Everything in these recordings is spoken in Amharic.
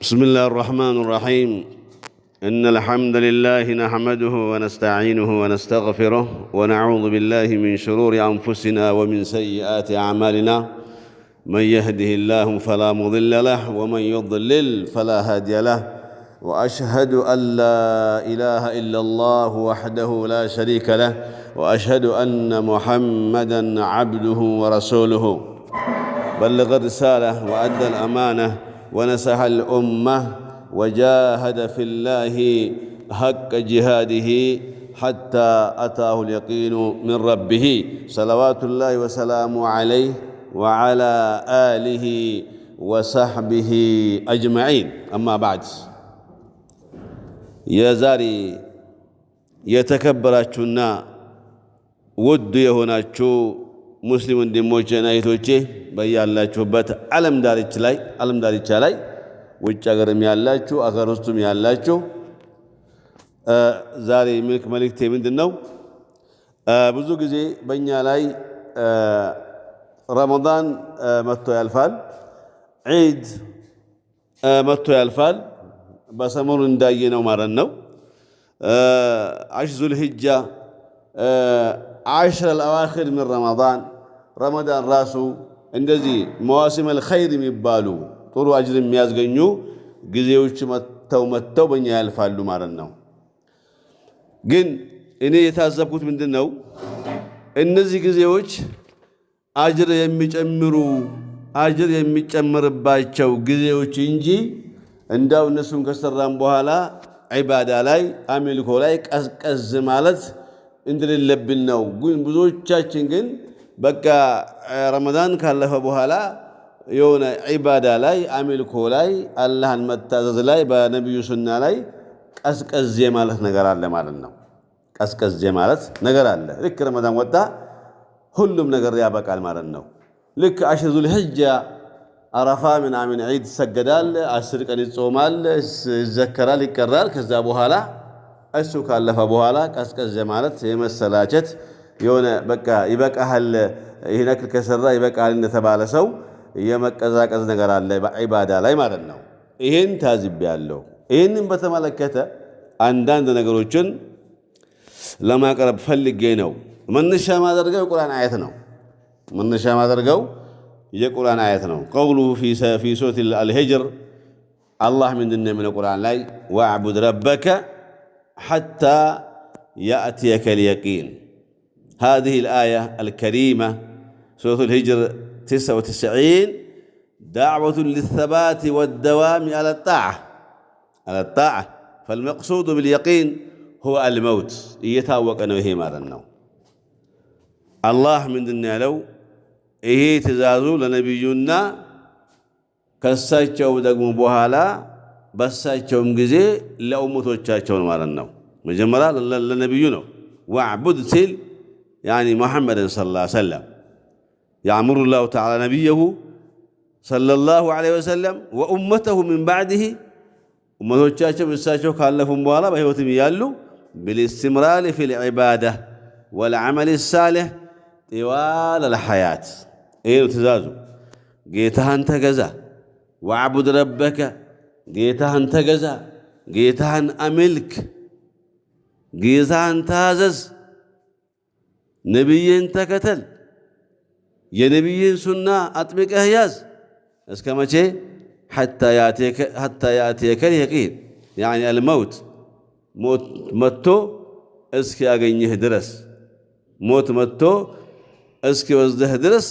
بسم الله الرحمن الرحيم. إن الحمد لله نحمده ونستعينه ونستغفره ونعوذ بالله من شرور أنفسنا ومن سيئات أعمالنا. من يهده الله فلا مضل له ومن يضلل فلا هادي له. وأشهد أن لا إله إلا الله وحده لا شريك له وأشهد أن محمدًا عبده ورسوله بلغ الرسالة وأدى الأمانة ونصح الأمة وجاهد في الله حق جهاده حتى أتاه اليقين من ربه صلوات الله وسلامه عليه وعلى آله وصحبه أجمعين. أما بعد، يا زاري يتكبراتشونا ود يهوناتشو ሙስሊም ወንድሞቼና እህቶቼ በያላችሁበት ዓለም ዳርቻ ላይ ውጭ ሀገርም ያላችሁ አገር ውስጥም ያላችሁ ዛሬ መልእክቴ ምንድነው? ብዙ ጊዜ በእኛ ላይ ረመዳን መጥቶ ያልፋል፣ ዒድ መጥቶ ያልፋል። በሰሞኑ እንዳየነው ማለት ነው ዙል ሂጃ عشر الأواخر من رمضان راسو እንደዚህ مواسم الخير የሚባሉ ጥሩ አጅር የሚያስገኙ ጊዜዎች መተው በእኛ ያልፋሉ ማለት ነው። ግን እኔ የታዘብኩት ምንድነው እነዚህ ጊዜዎች አጅር የሚጨምርባቸው ጊዜዎች እንጂ እንዳው እነሱን ከሰራን በኋላ ዒባዳ ላይ አምልኮ ላይ ቀዝቀዝ ማለት እንደሌለብን ነው። ግን ብዙዎቻችን ግን በቃ ረመዳን ካለፈ በኋላ የሆነ ዒባዳ ላይ አምልኮ ላይ አላህን መታዘዝ ላይ በነብዩ ሱና ላይ ቀዝቀዝ ማለት ነገር አለ ማለት ነው። ቀዝቀዝ ማለት ነገር አለ። ልክ ረመዳን ወጣ ሁሉም ነገር ያበቃል ማለት ነው። ልክ አሽር ዙል ሂጃ አረፋ ምናምን ዒድ ይሰገዳል፣ 10 ቀን ይጾማል፣ ይዘከራል፣ ይቀራል። ከዛ በኋላ እሱ ካለፈ በኋላ ቀዝቀዝ ማለት የመሰላቸት የሆነ በቃ ይበቃሃል፣ ይሄን አክል ከሰራ ይበቃል እንደተባለ ሰው የመቀዛቀዝ ነገር አለ በዒባዳ ላይ ማለት ነው። ይሄን ታዝቤያለሁ። ይሄንን በተመለከተ አንዳንድ ነገሮችን ለማቅረብ ፈልጌ ነው። መነሻ ማድረገው የቁርአን አያት ነው። ቀውሉ ፊ ሱረት አልሂጅር አላህ ምንድነው የሚለው ቁርአን ላይ ወዕቡድ ረበከ حتى يأتيك اليقين. هذه الآية الكريمة سورة الهجر 99 دعوة للثبات والدوام على الطاعة فالمقصود باليقين هو الموت. يتاوق أنه هي مارنو الله من دنيا لو إيه تزازو لنبينا كساچو دغمو بوهالا በሳቸውም ጊዜ ለኡመቶቻቸው ማለት ነው። መጀመሪያ ለነብዩ ነው ወዕቡድ ሲል ያኒ ሙሐመድን ሰለላሁ ዐለይሂ ወሰለም ያእምሩ ላሁ ተዓላ ነቢየሁ ሰለላሁ ዐለይሂ ወሰለም ወኡመተሁ ሚን ባዕድህ ኡመቶቻቸው እሳቸው ካለፉም በኋላ በህይወትም ያሉ بالإستمرار في العبادة والعمل الصالح طوال الحياة። ይሄ ትእዛዙ ጌታህን ተገዛ ወዕቡድ ረበከ ጌታህን ተገዛ፣ ጌታህን አምልክ፣ ጌታህን ታዘዝ፣ ነብይን ተከተል፣ የነብይን ሱና አጥብቀህ ያዝ። እስከ መቼ? حتى يأتيك اليقين يعني الموت ሞት መጥቶ እስኪያገኝህ ድረስ ሞት መጥቶ እስኪወስድህ ድረስ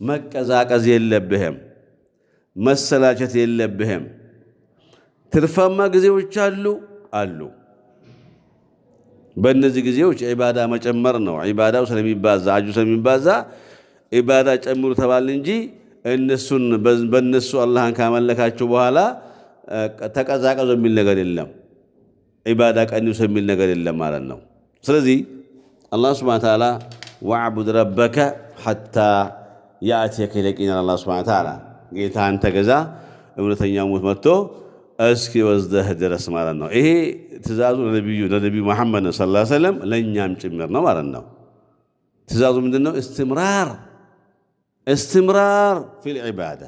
መቀዛቀዝ የለብህም፣ መሰላቸት የለብህም። ትርፋማ ጊዜዎች አሉ። በእነዚህ ጊዜዎች ዒባዳ መጨመር ነው። ዒባዳው ስለሚባዛ አጁ ስለሚባዛ ዒባዳ ጨምሩ ተባል እንጂ በእነሱ አላህን ካመለካችሁ በኋላ ተቀዛቀዙ የሚል ነገር የለም። ዒባዳ ቀንሱ የሚል ነገር የለም ማለት ነው። ስለዚህ አላህ ሱብሓነሁ ወተዓላ ወዕቡድ ረበከ ሐታ ያእቲየከ የቂን አላህ ሱብሓነሁ ወተዓላ ጌታህን ተገዛ እውነተኛ ሞት መጥቶ እስኪ ወስደህ ድረስ ማለት ነው። ይሄ ትእዛዙ ለነቢዩ መሐመድ ሰለላሁ ዐለይሂ ወሰለም ለእኛም ጭምር ነው ማለት ነው። ትእዛዙ ምንድነው? እስትምራር ፊል ዒባዳ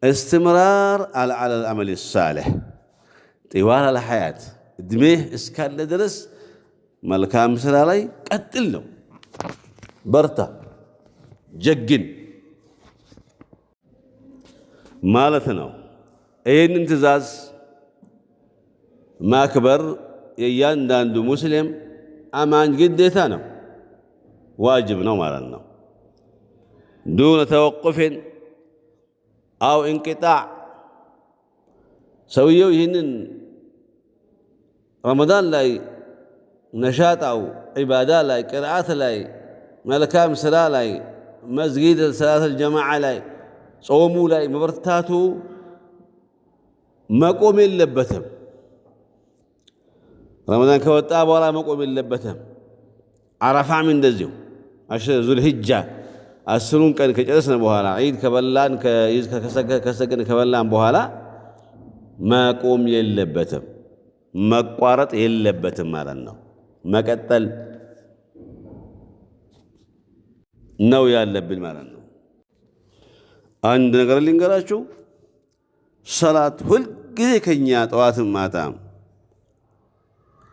استمرار على العمل الصالح طوال الحياة እድሜህ እስካለ ድረስ መልካም ስራ ላይ ቀጥል ነው በርታ ጀግን ማለት ነው ይህንን ትእዛዝ ማክበር የእያንዳንዱ ሙስሊም አማኝ ግዴታ ነው ዋጅብ ነው ማለት ነው دون توقف أو انقطاع ሰውየው ይህንን ረመዳን ላይ ነሻጥ አው ዒባዳ ላይ ቅርአት ላይ መልካም ስራ ላይ መስጊድ ሰላት الجماعة ላይ ጾሙ ላይ መበርታቱ መቆም የለበትም ረመዳን ከወጣ በኋላ መቆም የለበትም አረፋም እንደዚሁ ዙል ሂጃ አስሩን ቀን ከጨረስን በኋላ ዒድ ከበላን ከሰገድን ከበላን በኋላ መቆም የለበትም መቋረጥ የለበትም ማለት ነው መቀጠል ነው ያለብን ማለት ነው አንድ ነገር ልንገራችሁ ሰላት ሁል ጊዜ ከኛ ጠዋትም ማታም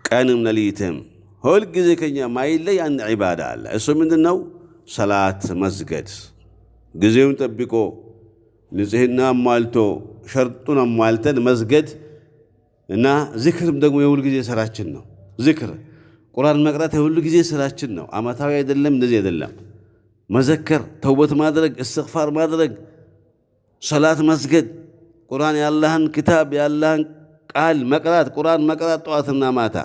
ቀንም ሌሊትም ሁል ጊዜ ከኛ ማይለይ አንድ ዒባዳ አለ እሱ ምንድነው ሰላት መስገድ ጊዜውን ጠብቆ ንጽህና አሟልቶ ሸርጡን አሟልተን መስገድ እና ዚክርም ደግሞ የሁል ጊዜ ስራችን ነው ዚክር ቁርአን መቅራት የሁል ጊዜ ስራችን ነው አመታዊ አይደለም እንደዚህ አይደለም መዘከር ተውበት ማድረግ እስትግፋር ማድረግ ሰላት መስገድ ቁርአን ያላህን ክታብ ያላህን ቃል መቅራት ቁርአን መቅራት ጠዋትና ማታ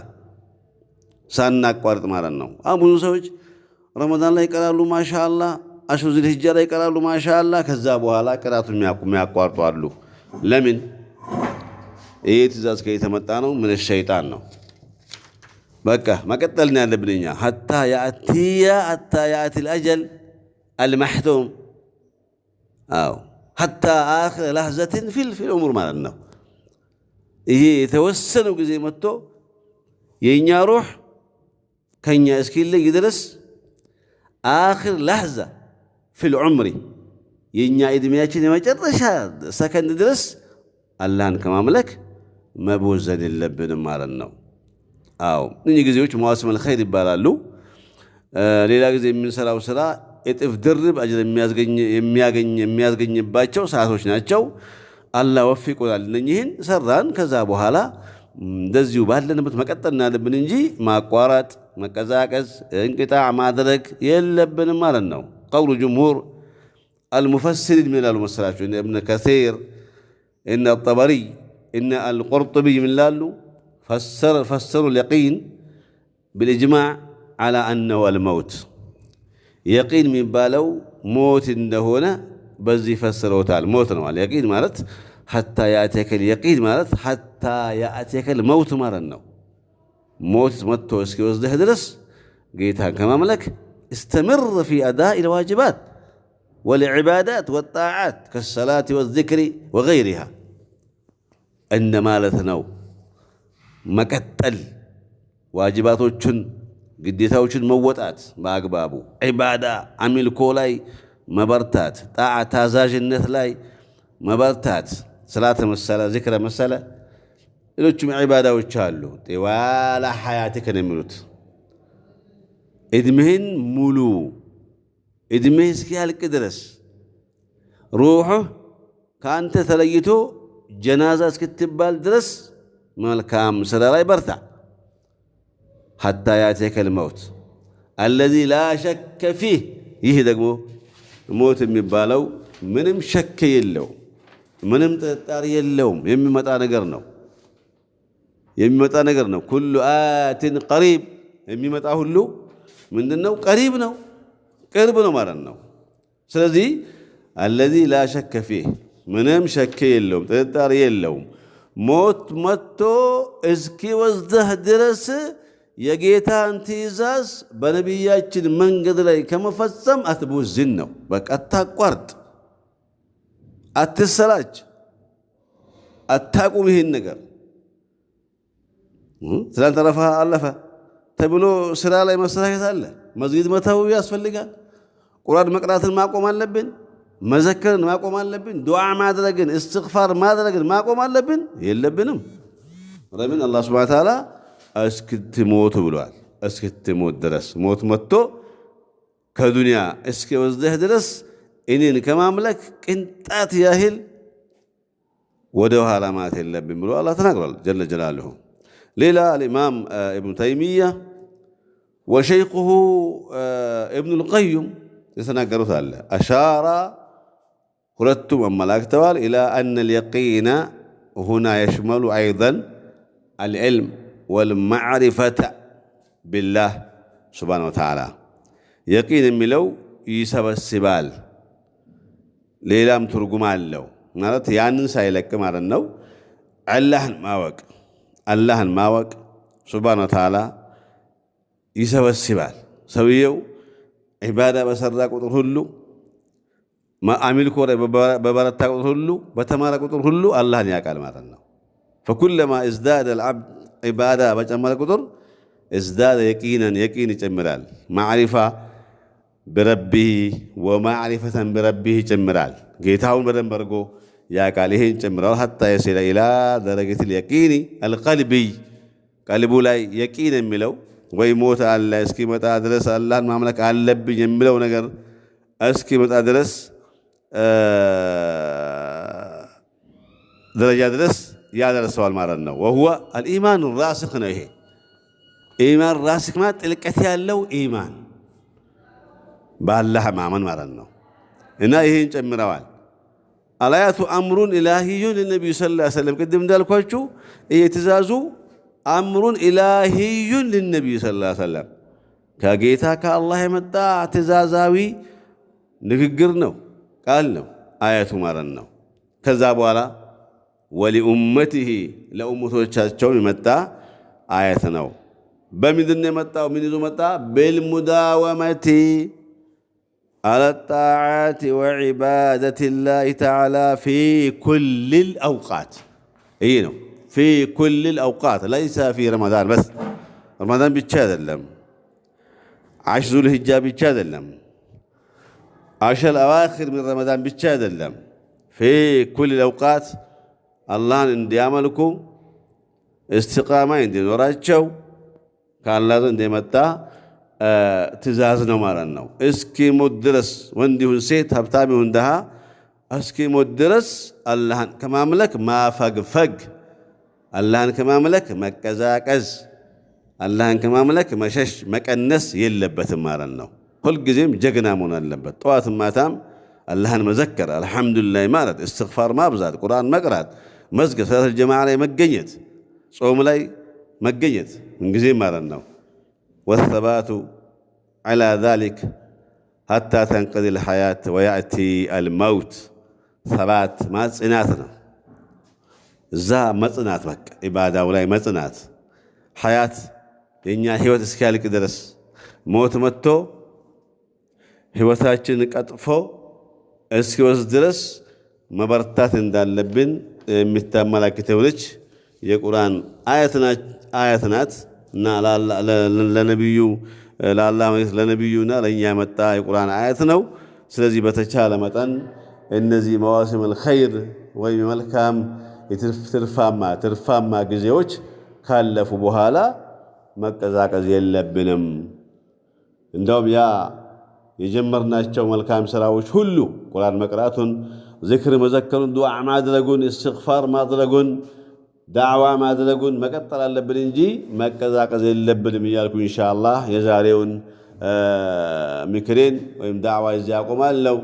ሳናቋርጥ ማለት ነው ብዙ ሰዎች ረመዳን ላይ ይቀራሉ ማሻአላህ አሽሩ ዚል ሂጃ ላይ ይቀራሉ ማሻአላህ ከዛ በኋላ ቅራቱን የሚያቋርጡ አሉ ለምን ይሄ ትእዛዝ ከየተመጣ ነው ምን ሸይጣን ነው በቃ መቀጠልና ያለብንኛ حتى يأتي الأجل المحتوم أو حتى آخر لحظة في العمر ማለት ነው ይሄ የተወሰነው ጊዜ መጥቶ የኛ ሩህ ከኛ እስኪለይ ድረስ آخر لحظة في العمر የኛ እድሜያችን የመጨረሻ ሰከንድ ድረስ አላህን ከማምለክ መቦዘን የለብንም ማለት ነው አዎ እኚህ ጊዜዎች መዋስመል ኸይር ይባላሉ ሌላ ጊዜ የምንሰራው ስራ እጥፍ ድርብ አጅር የሚያስገኝባቸው ሰዓቶች ናቸው አላህ ወፍቆናል እነኚህን ሰራን ከዛ በኋላ እንደዚሁ ባለንበት መቀጠልና ያለብን እንጂ ማቋረጥ መቀዛቀዝ እንቅጣዕ ማድረግ የለብንም ማለት ነው ቀውሉ ጅምሁር المفسرين من المسراج ابن كثير إن الطبري إن القرطبي من لالو فسروا اليقين بالإجماع على أنه الموت يقين من بالو موت هنا بزي فسروا تعالى موت نوال يقين مالت حتى يأتيك اليقين مالت حتى يأتيك الموت مالنا موت متو اسكي وزده درس قيتها كما ملك استمر في أداء الواجبات والعبادات والطاعات كالصلاة والذكر وغيرها إنما لثنو مكتل واجباتوچن ግዴታዎችን መወጣት በአግባቡ ዒባዳ አሚልኮ ላይ መበርታት ጣዓ ታዛዥነት ላይ መበርታት ሰላት መሰለ ዚክር መሰለ ሌሎችም ዒባዳዎች አሉ ጤዋላ ሐያትክ ነው የሚሉት እድሜህን ሙሉ እድሜህ እስኪያልቅ ድረስ ሩህ ከአንተ ተለይቶ ጀናዛ እስክትባል ድረስ መልካም ስራ ላይ በርታ حتى يأتيك الموت الذي لا شك فيه يهدقو موت የሚባለው ምንም ሸክ የለው ምንም ጥርጣሬ የለውም የሚመጣ ነገር ነው كل آت قريب የሚመጣ ሁሉ ምንድነው قريب ነው ቅርብ ነው ማለት ነው ስለዚህ الذي لا شك فيه ምንም ሸክ የለውም ጥርጣሬ የለውም ሞት መጥቶ እስኪ ወዝህ ድረስ የጌታን ትእዛዝ በነቢያችን መንገድ ላይ ከመፈጸም አትቦዝን ነው በቃ አታቋርጥ አትሰላች አታቁም ይህን ነገር ስላልተረፋ አለፈ ተብሎ ስራ ላይ መሰራከት አለ መስጊድ መተው ያስፈልጋል ቁርአን መቅራትን ማቆም አለብን መዘከርን ማቆም አለብን? ዱዓ ማድረግን እስትግፋር ማድረግን ማቆም አለብን? የለብንም። ለምን አላህ ሱብሓነሁ ወተዓላ እስክትሞቱ ብሏል። እስክትሞት ድረስ ሞት መጥቶ ከዱንያ እስኪወስድህ ድረስ እኔን ከማምለክ ቅንጣት ያህል ወደ ኋላ ማለት የለብን ብሎ አላህ ተናግሯል ጀለ ጀላሉሁ። ሌላ አልኢማም ኢብኑ ተይሚያ ወሸይኹሁ ኢብኑል ቀይም የተናገሩት አለ። አሻራ ሁለቱም አመላክተዋል ኢላ አነል የቂነ ሁና የሽመሉ አይደን አልዕልም ወልማዕሪፈተ ቢላህ ሱብሓነሁ ወተዓላ። የቂን የሚለው ይሰበስባል፣ ሌላም ትርጉም አለው ማለት ያንን ሳይለቅ ማለት ነው። አላህን ማወቅ ሱብሓነሁ ወተዓላ ይሰበስባል። ሰውየው ዒባዳ በሰራ ቁጥር ሁሉ አሚልኮ በበረታ ቁጥር ሁሉ በተማረ ቁጥር ሁሉ አላህን ያውቃል ማለት ነው። ፈኩለማ እዝዳደ አልዓብድ ዒባዳ በጨመረ ቁጥር እዝዳደ የቂነን የቂን ይጨምራል። ማዕሪፋ ብረቢህ ወማዕሪፈተን ብረቢህ ይጨምራል። ጌታውን በደንብ አድርጎ ያውቃል። ይሄን ይጨምራል። ሐታ የሲለ ኢላ ደረጀቲል የቂኒ አልቀልቢይ ቀልቡ ላይ የቂን የሚለው ወይ ሞት አለ እስኪመጣ ድረስ አላህን ማምለክ አለብኝ የሚለው ነገር እስኪመጣ ድረስ ደረጃ ድረስ ያደርሰዋል ማለት ነው። ወሁወ አልኢማኑ ራሲኽ ነው። ይሄ ኢማን ራሲኽ ማለት ጥልቀት ያለው ኢማን በአላህ ማመን ማለት ነው። እና ይሄን ጨምረዋል። አላያቱ አምሩን ኢላሂዩን ለነብዩ ሰለላሁ ዐለይሂ ወሰለም ቅድም እንዳልኳችሁ ትእዛዙ አምሩን ኢላሂዩን ለነብዩ ሰለላሁ ዐለይሂ ወሰለም ከጌታ ከአላህ የመጣ ትእዛዛዊ ንግግር ነው፣ ቃል ነው፣ አያቱ ማለት ነው። ከዛ በኋላ ወሊኡመቲሂ ለኡመቶቻቸው የመጣ አያት ነው። በምንድን ነው የመጣው? ምን ይዞ መጣ? بالمداومة على الطاعات وعبادة الله تعالى في كل الأوقات. إيه ነው في كل الأوقات ليس في رمضان بس. رمضان ብቻ አይደለም፣ عشر ذو الحجة ብቻ አይደለም፣ عشر الأواخر من رمضان ብቻ አይደለም። في كل الأوقات አላህን እንዲያመልኩ እስቲቃማ እንዲኖራቸው ከአላህ ዘንድ የመጣ ትእዛዝ ነው ማለት ነው። እስኪሞት ድረስ ወንድ ይሁን ሴት፣ ሀብታም ይሁን ድሃ እስኪሞት ድረስ አላህን ከማምለክ ማፈግፈግ፣ አላህን ከማምለክ መቀዛቀዝ፣ አላህን ከማምለክ መሸሽ መቀነስ የለበትም ማለት ነው። ሁልጊዜም ጀግና መሆን አለበት። ጠዋትም ማታም አላህን መዘከር፣ አልሐምዱሊላህ ማለት፣ እስትግፋር ማብዛት፣ ቁርአን መቅራት፣ መስገድ፣ ሰላተል ጀማዓ ላይ መገኘት፣ ጾም ላይ መገኘት ምንጊዜም ማለት ነው። ወሰባቱ ዐላ ዛሊክ ሐታ ተንቀዲል ሐያት ወያእቲ አልመውት። ሰባት ጽናት ነው። እዛ መጽናት፣ በቃ ኢባዳው ላይ መጽናት፣ ሐያት የእኛ ህይወት እስኪያልቅ ድረስ ሞት መጥቶ ህይወታችን ቀጥፎ እስኪወስድ ድረስ መበርታት እንዳለብን የሚታመላክተው ልጅ የቁርአን አያት ናት እና ለነብዩ ለነብዩና ለኛ መጣ የቁርአን አያት ነው። ስለዚህ በተቻለ መጠን እነዚህ መዋሲሙል ኸይር ወይ መልካም ትርፋማ ጊዜዎች ካለፉ በኋላ መቀዛቀዝ የለብንም። እንደውም ያ የጀመርናቸው መልካም ስራዎች ሁሉ ቁርአን መቅራቱን፣ ዚክር መዘከሩን፣ ዱዓ ማድረጉን፣ እስትግፋር ማድረጉን፣ ዳዕዋ ማድረጉን መቀጠል አለብን እንጂ መቀዛቀዝ የለብንም እያልኩ ኢንሻአላህ የዛሬውን ምክሬን ወይም ዳዕዋ እዚህ አቆማለሁ።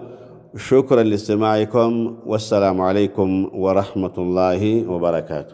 ሹክረን ሊስቲማዒኩም ወሰላሙ ዓለይኩም ወረሕመቱላሂ ወበረካቱ።